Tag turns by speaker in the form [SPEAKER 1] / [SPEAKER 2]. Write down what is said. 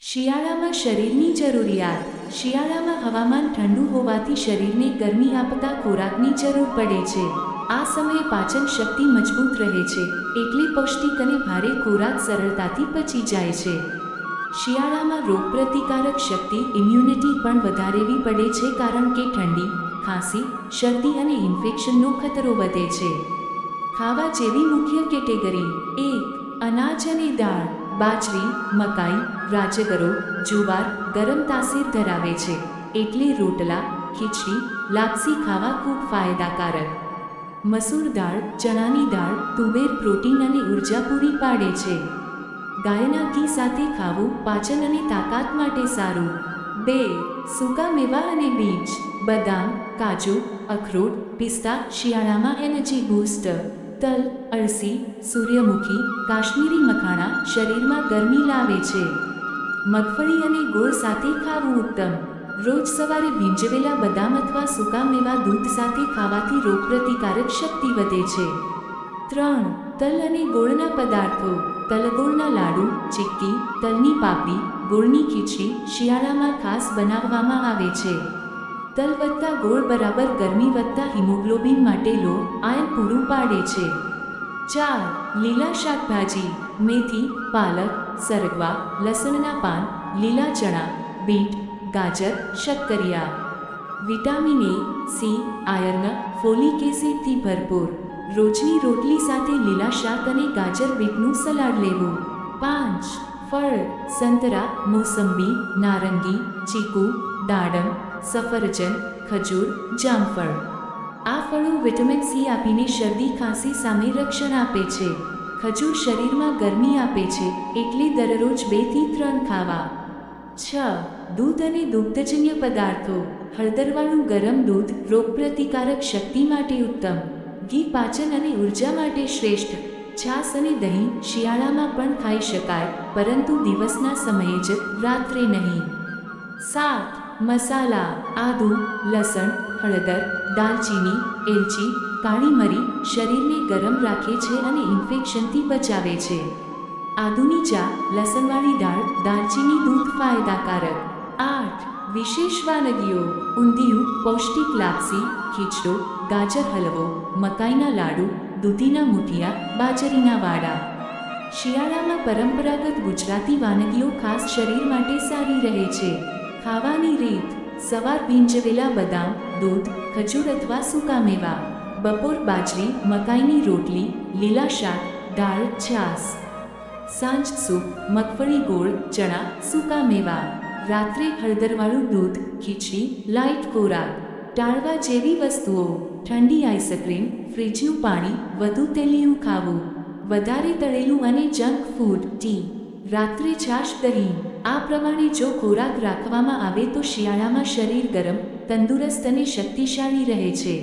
[SPEAKER 1] શિયાળામાં શરીરની જરૂરિયાત. શિયાળામાં હવામાન ઠંડુ હોવાથી શરીરને ગરમી આપતા ખોરાકની જરૂર પડે છે. આ સમયે પાચન શક્તિ મજબૂત રહે છે, એટલે પૌષ્ટિક અને ભારે ખોરાક સરળતાથી પચી જાય છે. શિયાળામાં રોગપ્રતિકારક શક્તિ ઇમ્યુનિટી પણ વધારેવી પડે છે, કારણ કે ઠંડી, ખાંસી, શરદી અને ઇન્ફેક્શનનો ખતરો વધે છે. ખાવા જેવી મુખ્ય કેટેગરી: 1. અનાજ અને દાળ. બાજરી, મકાઈ, રાજગરો, જુવાર ગરમ તાસીર ધરાવે છે, એટલે રોટલા, ખીચડી, લાપસી ખાવા ખૂબ ફાયદાકારક. મસૂર દાળ, ચણાની દાળ, તુવેર પ્રોટીન અને ઉર્જા પૂરી પાડે છે. ગાયના ઘી સાથે ખાવું પાચન અને તાકાત માટે સારું. 2. સૂકા મેવા અને બીજ. બદામ, કાજુ, અખરોટ, પિસ્તા શિયાળામાં એનર્જી બૂસ્ટર. તલ, અળસી, સૂર્યમુખી, કાશ્મીરી મખાણા શરીરમાં ગરમી લાવે છે. મગફળી અને ગોળ સાથે ખાવું ઉત્તમ. રોજ સવારે ભીંજવેલા બદામ અથવા સૂકા મેવા દૂધ સાથે ખાવાથી રોગપ્રતિકારક શક્તિ વધે છે. 3. તલ અને ગોળના પદાર્થો. તલગોળના લાડુ, ચીક્કી, તલની પાપડી, ગોળની ખીચડી શિયાળામાં ખાસ બનાવવામાં આવે છે. તલ વત્તા ગોળ બરાબર ગરમી વત્તા હિમોગ્લોબિન માટે લો આયન પૂરું પાડે છે. 4. લીલા શાકભાજી. મેથી, પાલક, સરગવા, લસણના પાન, લીલા ચણા, બીટ, ગાજર, શક્કરિયા. Vitamin A, C, iron, folic એસિડથી ભરપૂર. રોજની રોટલી સાથે લીલા શાક અને ગાજર બીટનું સલાડ લેવું. 5. ફળ. સંતરા, મોસંબી, નારંગી, ચીકુ, દાડમ, સફરજન, ખજૂર, જામફળ. આ ફળો વિટામિન સી આપીને શરદી ખાંસી સામે રક્ષણ આપે છે. ખજૂર શરીરમાં ગરમી આપે છે, એટલે દરરોજ 2 થી 3 ખાવા. 6. દૂધ અને દુગ્ધજન્ય પદાર્થો. હળદરવાળું ગરમ દૂધ રોગપ્રતિકારક શક્તિ માટે ઉત્તમ. ઘી પાચન અને ઉર્જા માટે શ્રેષ્ઠ. છાશ અને દહીં શિયાળામાં પણ ખાઈ શકાય, પરંતુ દિવસના સમયે જ, રાત્રે નહીં. 7. મસાલા. આદુ, લસણ, હળદર, દાલચીની, એલચી, કાળી મરી શરીરને ગરમ રાખે છે અને ઇન્ફેક્શનથી બચાવે છે. આદુની ચા, લસણવાળી દાળ, દાલચીની દૂધ ફાયદાકારક. 8. વિશેષ વાનગીઓ. ઊંધિયું, પૌષ્ટિક લાપસી, ખીચડો, ગાજર હલવો, મકાઈના લાડુ, દૂધીના મૂઠિયા, બાજરીના વાડા. શિયાળામાં પરંપરાગત ગુજરાતી વાનગીઓ ખાસ શરીર માટે સારી રહે છે. ખાવાની રીત. સવાર ભીંજવેલા બદામ, દૂધ, ખજૂર અથવા સૂકા મેવા. બપોર બાજરી, મકાઈની રોટલી, લીલા શાક, દાળ, છાશ. સાંજ સૂપ, મગફળી, ગોળ, ચણા, સૂકા મેવા. રાત્રે હળદરવાળું દૂધ, ખીચડી, લાઇટ ખોરાક. ટાળવા જેવી વસ્તુઓ. ઠંડી આઈસ્ક્રીમ, ફ્રીજનું પાણી, વધુ તેલિયું ખાવું, વધારે તળેલું અને જંક ફૂડ. ટી, રાત્રે છાશ, દહીં. આ પ્રમાણે જો ખોરાક રાખવામાં આવે તો શિયાળામાં શરીર ગરમ, તંદુરસ્ત અને શક્તિશાળી રહે છે.